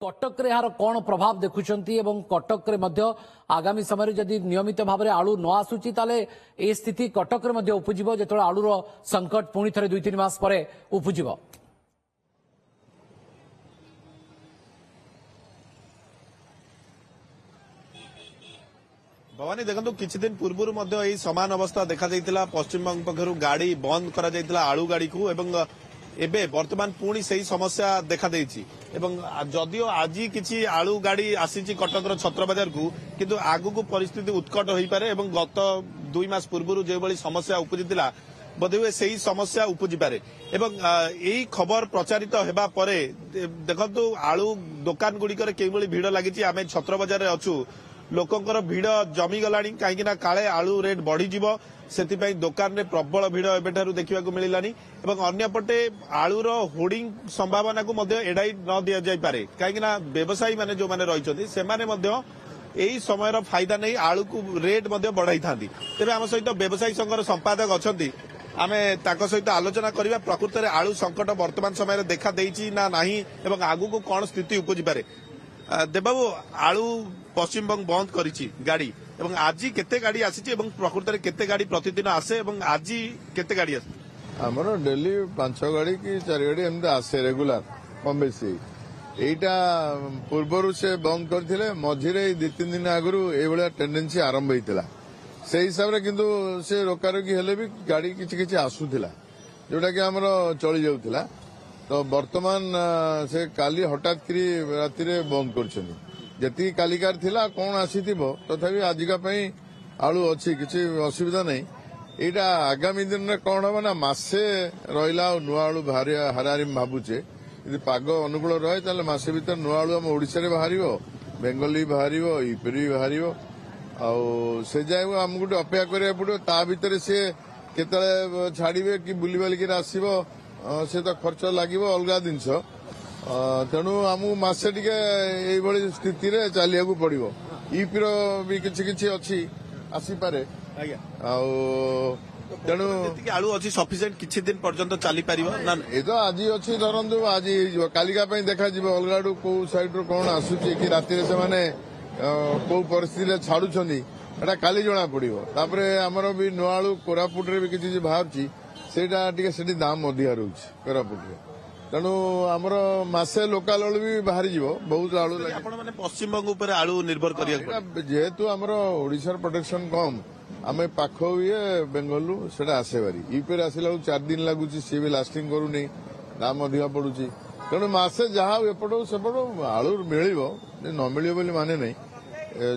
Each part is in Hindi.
कटक रे यार कौन प्रभाव देखुंती कटक रे मध्य आगामी समय जदि नियमित भाव में आलू न आसूची ताले ए स्थिति कटक रे मध्य उपजिबो जेतोळे आलूर संकट पुणी थे 2-3 मास पर उपजिबो। भवानी देखो किछि दिन पूर्व समान अवस्था देखा जाइतिला। पश्चिम बंग पक्षरु गाड़ी बंद करा जाइतिला आलू गाड़ी को एवं एबे वर्तमान पुणी सही समस्या देखा देइछि एवं जदियो आज किछि आलू गाड़ी आसीछि कटकर छत्र बाजार को किंतु आगु को परिस्थिति उत्कट होई पारे एवं गत 2 मास पूर्व जे बळी समस्या उपजितिला बोधहुए सही समस्या उपजी पारे एवं एई खबर प्रचारित हेबा परे देखंतु आलू दुकान गुड़िकर केबळी भीड़ लागिछि। आमे छत्र बाजार रे अछु लोकंकर भीड़ जमी गलानी कहीं काले आलू रेट बढ़ी जीवो सेतिपई दुकान रे प्रबल भीड़ एबेठारु देखिबा को मिलिलानी एवं अन्यपटे आलूर होर्डिंग संभावना को मध्य एडाई न दिया जाय पारे कहीं व्यवसायी माने जो माने रहिछथि से माने मध्य एई समयर फायदा नहीं आलू को रेट मध्य बढ़ाई थांती। तेबे आम सहित व्यवसायी संघर संपादक अछंती आमे ताको सहित आलोचना करिबा प्रकृत रे आलू संकट वर्तमान समय देखा देइछि ना नाही एवं आगु को कोन स्थिति उपजि पारे। देवबाबू आलू पश्चिम बंग बंद करिछि गाड़ी एवं आज केते गाड़ी आसी एवं प्रकृत रे केते गाड़ी प्रतिदिन आसे एवं आज केते गाड़ी आसे? हमरो डेली 5 गाड़ी की 4 गाड़ी एमते आसे रेगुलर कम बेसी। एटा पूर्वरु से बंद करथिले मझिरे 2-3 दिन आगरु ए बळा टेंडेंसी आरंभ होइतिला से हिसाब रे किंतु से रोकारोकी हेले भी गाड़ी किछि किछि आसुथिला जोटा कि हमरो चली जाउथिला। तो वर्तमान से काली हठात करी राति रे बंद करछनी जति कालिकार थिला कोन आसीथिबो तथापि आजिका पई आलू अछि किछि असुविधा नहीं। एटा आगामी दिन रे कोन हो ना मासे रहिला नुआ आलू भारी हरारी भाबुचे यदि पाग अनुकूल रहे ताले मासे भीतर नुआ आलू हम ओडिसा रे बाहरिबो बेंगली बाहरिबो ईपरी बाहरिबो आ से जाय हमकु अपेक्षा करिया पड़ो ता भीतर से केतले छाड़ीबे कि बुली बाली के आसीबो से तो खर्च लागिबो अलगा जिनस तेणु आमु मासे टिके एई भली स्थिति रे चलिया को पड़िबो। ईपीर भी किछि किछि अछि आसी पारे आज्ञा आ तेणु आलू अछि सफिशिएंट किछि दिन पर्यंत चली परिबो ना ए तो आज अछि धरंतु आज कालिका पई देखा जिवो अलगाडू को साइड रो कोन आसुची कि राति रे से माने को परिस्थिति रे छाडुछंदी एटा काली जणा पड़िबो। तापरे हमरो भी नोआलू कोरापुट रे भी किछि भाबची सेटा टिके सेठी दाम अधिका रहउछि कोरापुट रे तेणु आमर मासे लोकाल आलू भी बाहरी जीवो बहुत आलू आपण माने पश्चिम बंग ऊपर आलू निर्भर करिया जेहेतु आमर ओडिशार प्रोडक्शन कम आमे पाखो ये बेंगलु सेटा आसे बारी यूपी रे आसिला 4 दिन लागुची सी भी लास्टिंग करूनी दाम अधिका पड़ुची तेणु मासे जहा एपटो सेपटो आलू मिलिबो न मिलिबो बोली माने नहीं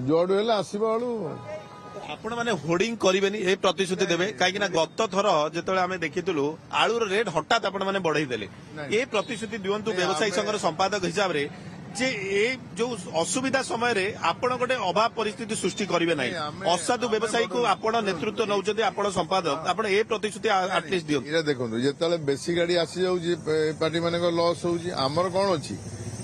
जोडु हेला आसीबो आलू। आपण माने होर्डिंग करिवेनी ए प्रतिश्रुति देबे काहे ना गत थर जेतले आमे देखितलु आलूर रेट हठात आपण माने बढ़ाई देले ए प्रतिश्रुति दियंतु व्यवसायी संघर संपादक हिसाब रे जे ए जो असुविधा समय रे आपण गोटे अभाव परिस्थिति सृष्टि करिवे नाही असाधु व्यवसायी को आपण नेतृत्व नउजदि आपण संपादक आपण ए प्रतिश्रुति एटलीस्ट दियंतु। इरा देखंतु जेतले बेसी गाड़ी आसी जाउची पार्टी माने को लॉस होउची हमर कोन अछि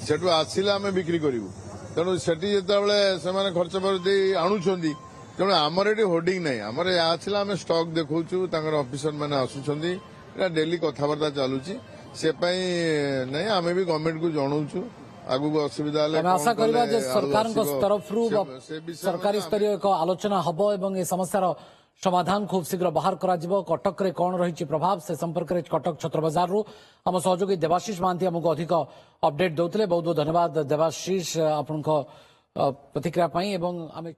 सेटु आसिला हमें बिक्री करिवु तेणु सेठी जेतले से माने खर्च पर दे आणुछंदी तेणु आमर ये होर्डिंग नहीं आमर आसला आम स्टक देखु ऑफिसर मैंने आसुंच डेली कथबार्ता चलुची से नहीं आम भी गवर्नमेंट को जनाऊँ आगु असुविधा आशा करबा जे सरकार तरफ सरकारी स्तरीय एक आलोचना हबो एवं ए समस्यार समाधान खूब शीघ्र बाहर करा जिवो। कटक रे कोन रहिछि प्रभाव से संपर्क रे कटक छत्र बाजार रु हम सहयोगी देवाशीष महांती हमको अधिक अपडेट दउतले। बहुत बहुत धन्यवाद देवाशीष आपनको प्रतिक्रिया पई एवं आमे